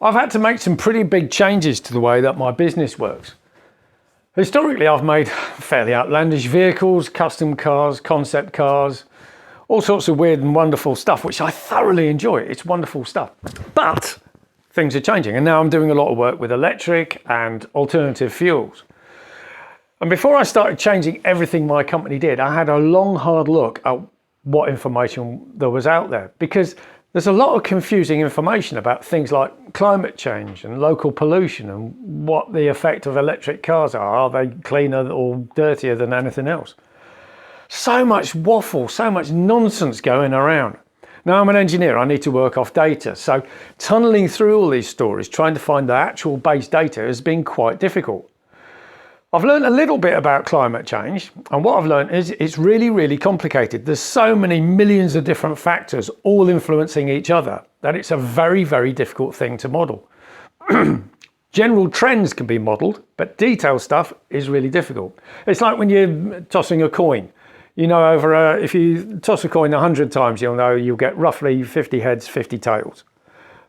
I've had to make some pretty big changes to the way that my business works. Historically, I've made fairly outlandish vehicles, custom cars, concept cars, all sorts of weird and wonderful stuff, which I thoroughly enjoy. It's wonderful stuff. But things are changing, and now I'm doing a lot of work with electric and alternative fuels. And before I started changing everything my company did, I had a long, hard look at what information there was out there, because there's a lot of confusing information about things like climate change and local pollution and what the effect of electric cars are. Are they cleaner or dirtier than anything else? So much waffle, so much nonsense going around. Now, I'm an engineer, I need to work off data. So tunneling through all these stories, trying to find the actual base data has been quite difficult. I've learned a little bit about climate change, and what I've learned is it's really, really complicated. There's so many millions of different factors all influencing each other that it's a very, very difficult thing to model. General trends can be modeled, but detailed stuff is really difficult. It's like when you're tossing a coin. You know, if you toss a coin 100 times, you'll know you'll get roughly 50 heads, 50 tails.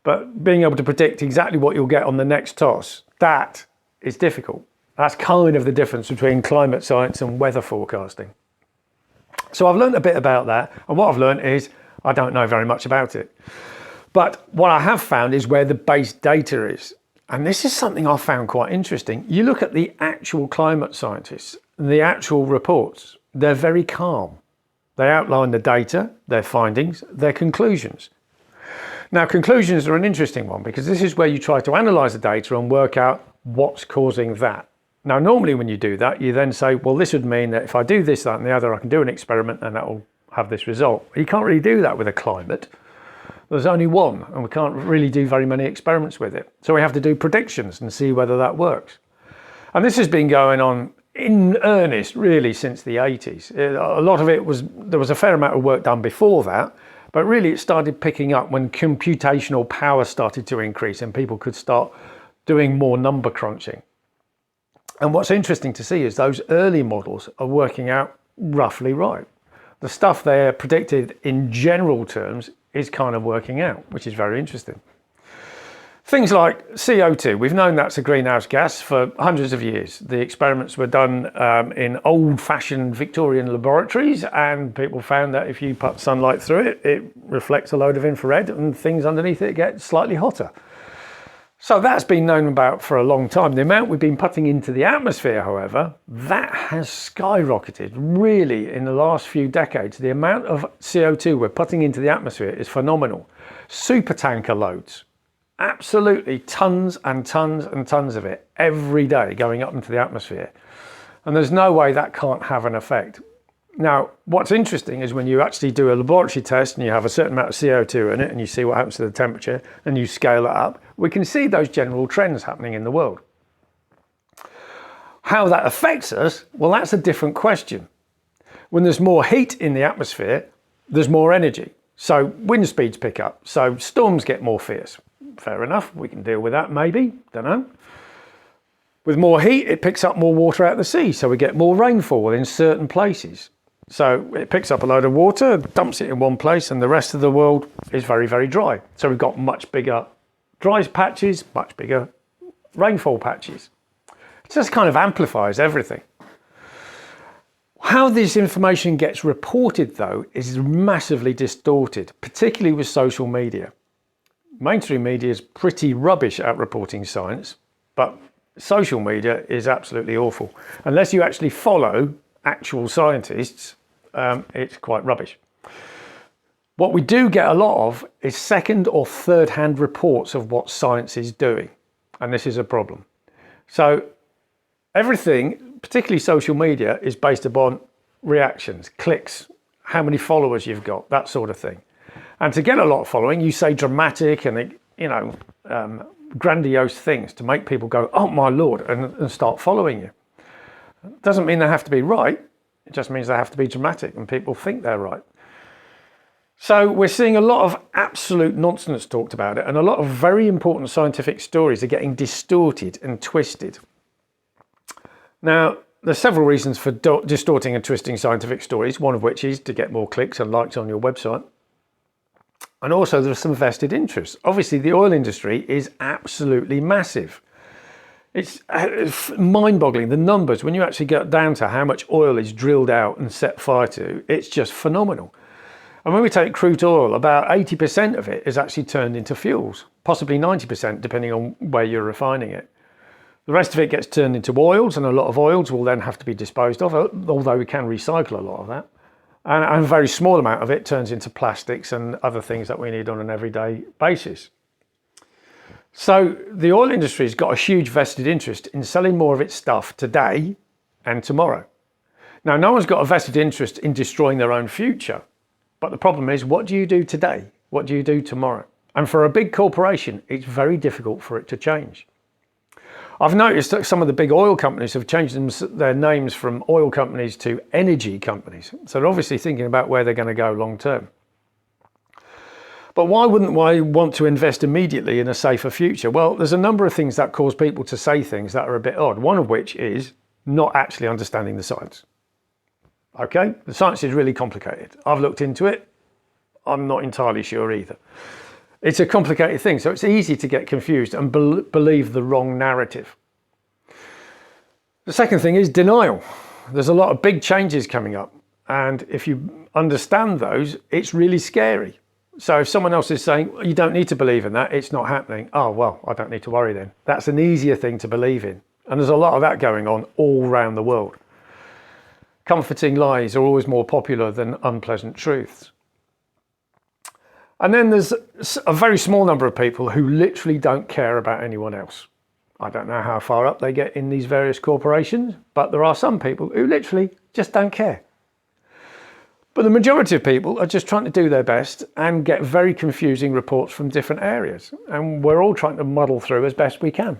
But being able to predict exactly what you'll get on the next toss, that is difficult. That's kind of the difference between climate science and weather forecasting. So I've learned a bit about that, and what I've learned is I don't know very much about it. But what I have found is where the base data is. And this is something I found quite interesting. You look at the actual climate scientists, the actual reports, they're very calm. They outline the data, their findings, their conclusions. Now, conclusions are an interesting one because this is where you try to analyze the data and work out what's causing that. Now, normally when you do that, you then say, well, this would mean that if I do this, that, and the other, I can do an experiment and that will have this result. You can't really do that with a climate. There's only one, and we can't really do very many experiments with it. So we have to do predictions and see whether that works. And this has been going on in earnest, really, since the 80s. A lot of it there was a fair amount of work done before that, but really it started picking up when computational power started to increase and people could start doing more number crunching. And what's interesting to see is those early models are working out roughly right. The stuff they're predicted in general terms is kind of working out, which is very interesting. Things like CO2, we've known that's a greenhouse gas for hundreds of years. The experiments were done in old-fashioned Victorian laboratories, and people found that if you put sunlight through it, it reflects a load of infrared and things underneath it get slightly hotter. So that's been known about for a long time. The amount we've been putting into the atmosphere, however, that has skyrocketed. Really, in the last few decades, the amount of CO2 we're putting into the atmosphere is phenomenal. Supertanker loads, absolutely tons and tons and tons of it every day going up into the atmosphere. And there's no way that can't have an effect. Now, what's interesting is when you actually do a laboratory test and you have a certain amount of CO2 in it and you see what happens to the temperature and you scale it up, we can see those general trends happening in the world. How that affects us, well, that's a different question. When there's more heat in the atmosphere, there's more energy. So wind speeds pick up, so storms get more fierce. Fair enough, we can deal with that maybe, don't know. With more heat, it picks up more water out of the sea, so we get more rainfall in certain places. So it picks up a load of water, dumps it in one place, and the rest of the world is very, very dry. So we've got much bigger dry patches, much bigger rainfall patches. It just kind of amplifies everything. How this information gets reported, though, is massively distorted, particularly with social media. Mainstream media is pretty rubbish at reporting science, but social media is absolutely awful. Unless you actually follow actual scientists, it's quite rubbish. What we do get a lot of is second or third hand reports of what science is doing. And this is a problem. So everything, particularly social media, is based upon reactions, clicks, how many followers you've got, that sort of thing. And to get a lot of following, you say dramatic and, grandiose things to make people go, oh my Lord, and start following you. It doesn't mean they have to be right. It just means they have to be dramatic and people think they're right. So we're seeing a lot of absolute nonsense talked about it, and a lot of very important scientific stories are getting distorted and twisted. Now, there's several reasons for distorting and twisting scientific stories, one of which is to get more clicks and likes on your website. And also there's some vested interests. Obviously the oil industry is absolutely massive. It's mind-boggling, the numbers, when you actually get down to how much oil is drilled out and set fire to, it's just phenomenal. And when we take crude oil, about 80% of it is actually turned into fuels, possibly 90% depending on where you're refining it. The rest of it gets turned into oils, and a lot of oils will then have to be disposed of, although we can recycle a lot of that. And a very small amount of it turns into plastics and other things that we need on an everyday basis. So the oil industry has got a huge vested interest in selling more of its stuff today and tomorrow. Now, no one's got a vested interest in destroying their own future. But the problem is, what do you do today? What do you do tomorrow? And for a big corporation, it's very difficult for it to change. I've noticed that some of the big oil companies have changed their names from oil companies to energy companies. So they're obviously thinking about where they're going to go long term. But why wouldn't I want to invest immediately in a safer future? Well, there's a number of things that cause people to say things that are a bit odd. One of which is not actually understanding the science. Okay, the science is really complicated. I've looked into it. I'm not entirely sure either. It's a complicated thing, so it's easy to get confused and believe the wrong narrative. The second thing is denial. There's a lot of big changes coming up, and if you understand those, it's really scary. So if someone else is saying, you don't need to believe in that, it's not happening. Oh, well, I don't need to worry then. That's an easier thing to believe in. And there's a lot of that going on all around the world. Comforting lies are always more popular than unpleasant truths. And then there's a very small number of people who literally don't care about anyone else. I don't know how far up they get in these various corporations, but there are some people who literally just don't care. But the majority of people are just trying to do their best and get very confusing reports from different areas. And we're all trying to muddle through as best we can.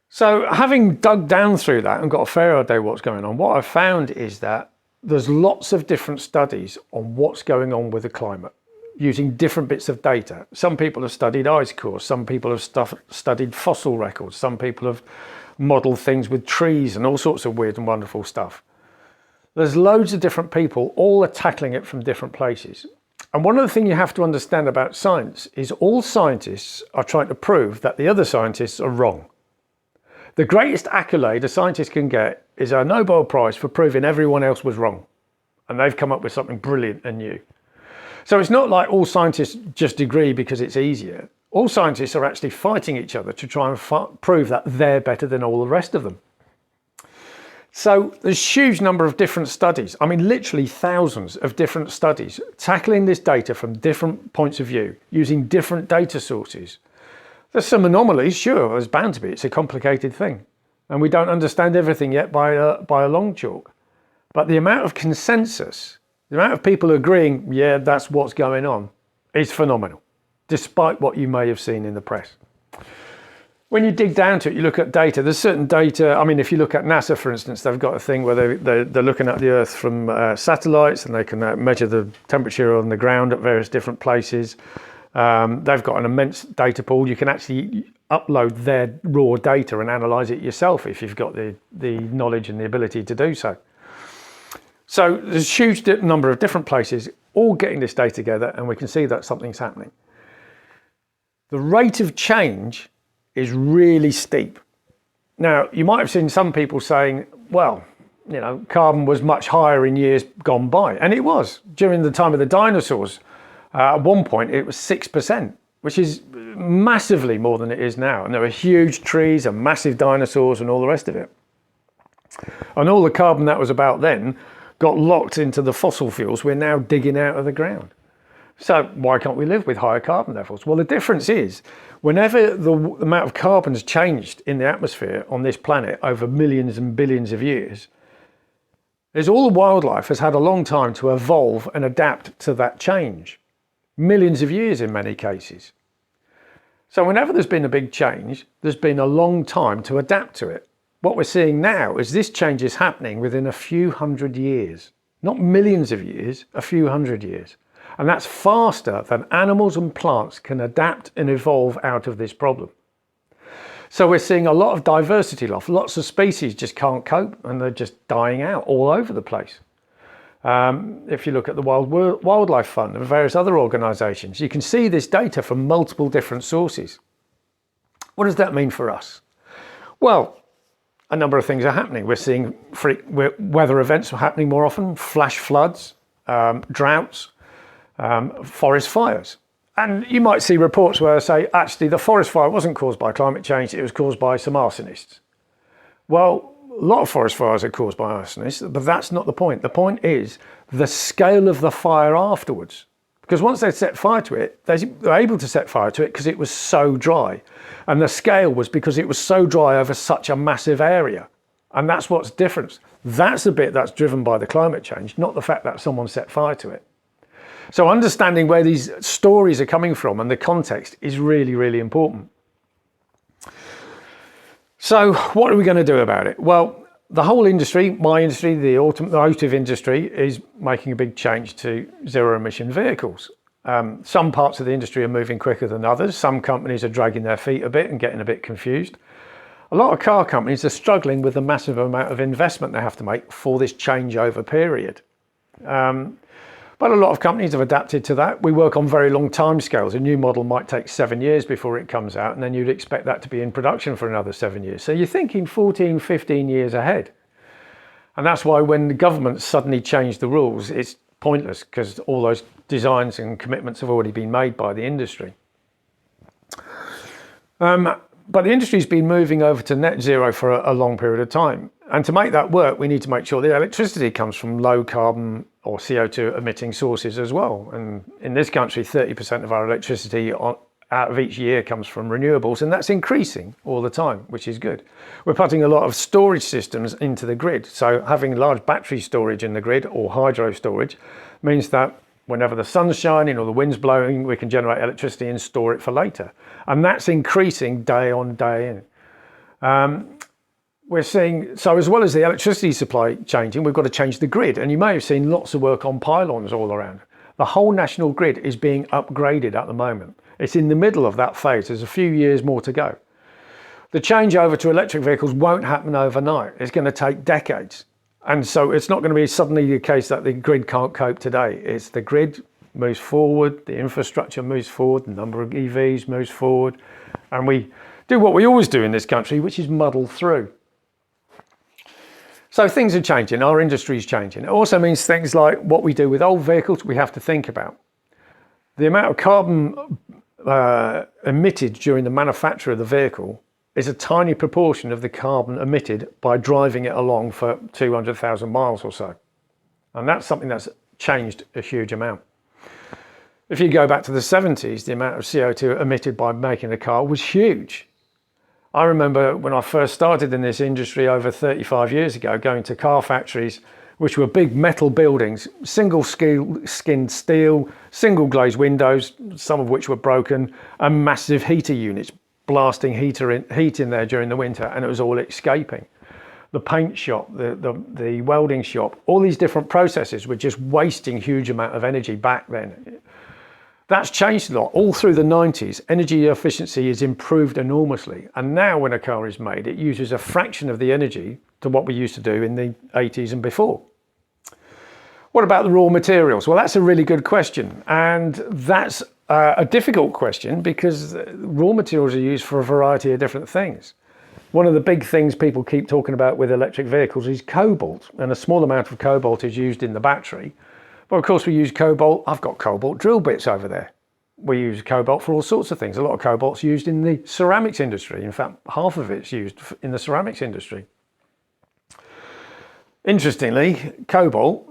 So having dug down through that and got a fair idea what's going on, what I've found is that there's lots of different studies on what's going on with the climate using different bits of data. Some people have studied ice cores, some people have studied fossil records, some people have modelled things with trees and all sorts of weird and wonderful stuff. There's loads of different people, all are tackling it from different places. And one of the things you have to understand about science is all scientists are trying to prove that the other scientists are wrong. The greatest accolade a scientist can get is a Nobel Prize for proving everyone else was wrong. And they've come up with something brilliant and new. So it's not like all scientists just agree because it's easier. All scientists are actually fighting each other to try and prove that they're better than all the rest of them. So there's a huge number of different studies. I mean, literally thousands of different studies tackling this data from different points of view, using different data sources. There's some anomalies, sure, there's bound to be. It's a complicated thing. And we don't understand everything yet by a long chalk. But the amount of consensus, the amount of people agreeing, yeah, that's what's going on, is phenomenal, despite what you may have seen in the press. When you dig down to it, you look at data, there's certain data. I mean, if you look at NASA, for instance, they've got a thing where they're looking at the Earth from satellites, and they can measure the temperature on the ground at various different places. They've got an immense data pool. You can actually upload their raw data and analyze it yourself if you've got the knowledge and the ability to do so. So there's a huge number of different places all getting this data together, and we can see that something's happening. The rate of change is really steep. Now, you might have seen some people saying, well, you know, carbon was much higher in years gone by. And it was. During the time of the dinosaurs, at one point it was 6%, which is massively more than it is now. And there were huge trees and massive dinosaurs and all the rest of it. And all the carbon that was about then got locked into the fossil fuels we're now digging out of the ground. So why can't we live with higher carbon levels? Well, the difference is whenever the amount of carbon's changed in the atmosphere on this planet over millions and billions of years, is all the wildlife has had a long time to evolve and adapt to that change. Millions of years in many cases. So whenever there's been a big change, there's been a long time to adapt to it. What we're seeing now is this change is happening within a few hundred years. Not millions of years, a few hundred years. And that's faster than animals and plants can adapt and evolve out of this problem. So we're seeing a lot of diversity loss. Lots of species just can't cope and they're just dying out all over the place. If you look at the Wildlife Fund and various other organisations, you can see this data from multiple different sources. What does that mean for us? Well, a number of things are happening. We're seeing weather events are happening more often, flash floods, droughts, forest fires. And you might see reports where they say, actually, the forest fire wasn't caused by climate change, it was caused by some arsonists. Well, a lot of forest fires are caused by arsonists, but that's not the point. The point is the scale of the fire afterwards. Because once they set fire to it, they were able to set fire to it because it was so dry. And the scale was because it was so dry over such a massive area. And that's what's different. That's the bit that's driven by the climate change, not the fact that someone set fire to it. So understanding where these stories are coming from and the context is really, really important. So what are we going to do about it? Well, the whole industry, my industry, the automotive industry, is making a big change to zero emission vehicles. Some parts of the industry are moving quicker than others. Some companies are dragging their feet a bit and getting a bit confused. A lot of car companies are struggling with the massive amount of investment they have to make for this changeover period. But a lot of companies have adapted to that. We work on very long timescales. A new model might take 7 years before it comes out, and then you'd expect that to be in production for another 7 years. So you're thinking 14, 15 years ahead. And that's why when the government suddenly changed the rules, it's pointless because all those designs and commitments have already been made by the industry. But the industry's been moving over to net zero for a long period of time. And to make that work, we need to make sure the electricity comes from low carbon or CO2 emitting sources as well. And in this country, 30% of our electricity out of each year comes from renewables, and that's increasing all the time, which is good. We're putting a lot of storage systems into the grid. So having large battery storage in the grid or hydro storage means that whenever the sun's shining or the wind's blowing, we can generate electricity and store it for later. And that's increasing day on day in. We're seeing, so as well as the electricity supply changing, we've got to change the grid. And you may have seen lots of work on pylons all around. The whole national grid is being upgraded at the moment. It's in the middle of that phase. There's a few years more to go. The change over to electric vehicles won't happen overnight. It's going to take decades. And so it's not going to be suddenly the case that the grid can't cope today. It's the grid moves forward, the infrastructure moves forward, the number of EVs moves forward. And we do what we always do in this country, which is muddle through. So things are changing, our industry is changing. It also means things like what we do with old vehicles, we have to think about. The amount of carbon emitted during the manufacture of the vehicle is a tiny proportion of the carbon emitted by driving it along for 200,000 miles or so. And that's something that's changed a huge amount. If you go back to the 70s, the amount of CO2 emitted by making a car was huge. I remember when I first started in this industry over 35 years ago, going to car factories, which were big metal buildings, single skinned steel, single glazed windows, some of which were broken, and massive heater units, blasting heat in there during the winter, and it was all escaping. The paint shop, the welding shop, all these different processes were just wasting huge amount of energy back then. That's changed a lot. All through the 90s, energy efficiency has improved enormously. And now when a car is made, it uses a fraction of the energy to what we used to do in the 80s and before. What about the raw materials? Well, that's a really good question. And that's a difficult question because raw materials are used for a variety of different things. One of the big things people keep talking about with electric vehicles is cobalt. And a small amount of cobalt is used in the battery. But of course we use cobalt. I've got cobalt drill bits over there. We use cobalt for all sorts of things. A lot of cobalt's used in the ceramics industry. In fact, half of it's used in the ceramics industry. Interestingly, cobalt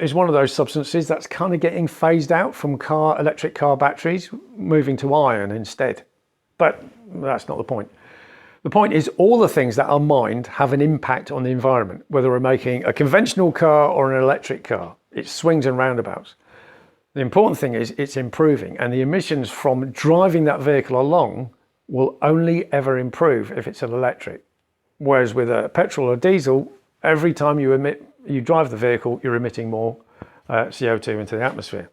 is one of those substances that's kind of getting phased out from electric car batteries, moving to iron instead. But that's not the point. The point is all the things that are mined have an impact on the environment, whether we're making a conventional car or an electric car. It swings and roundabouts. The important thing is it's improving, and the emissions from driving that vehicle along will only ever improve if it's an electric. Whereas with a petrol or diesel, every time you drive the vehicle, you're emitting more CO2 into the atmosphere.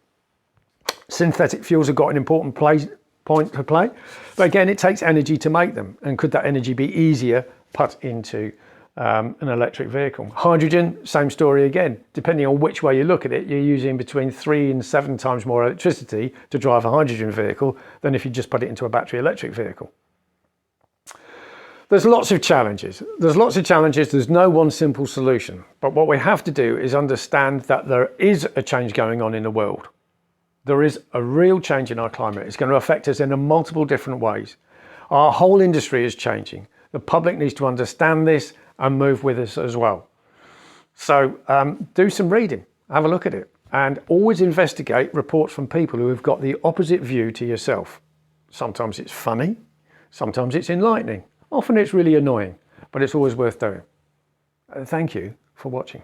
Synthetic fuels have got an important point to play, but again, it takes energy to make them. And could that energy be easier put into an electric vehicle. Hydrogen, same story again. Depending on which way you look at it, you're using between 3 and 7 times more electricity to drive a hydrogen vehicle than if you just put it into a battery electric vehicle. There's lots of challenges. There's no one simple solution. But what we have to do is understand that there is a change going on in the world. There is a real change in our climate. It's going to affect us in multiple different ways. Our whole industry is changing. The public needs to understand this and move with us as well. So do some reading, have a look at it, and always investigate reports from people who have got the opposite view to yourself. Sometimes it's funny, sometimes it's enlightening. Often it's really annoying, but it's always worth doing. Thank you for watching.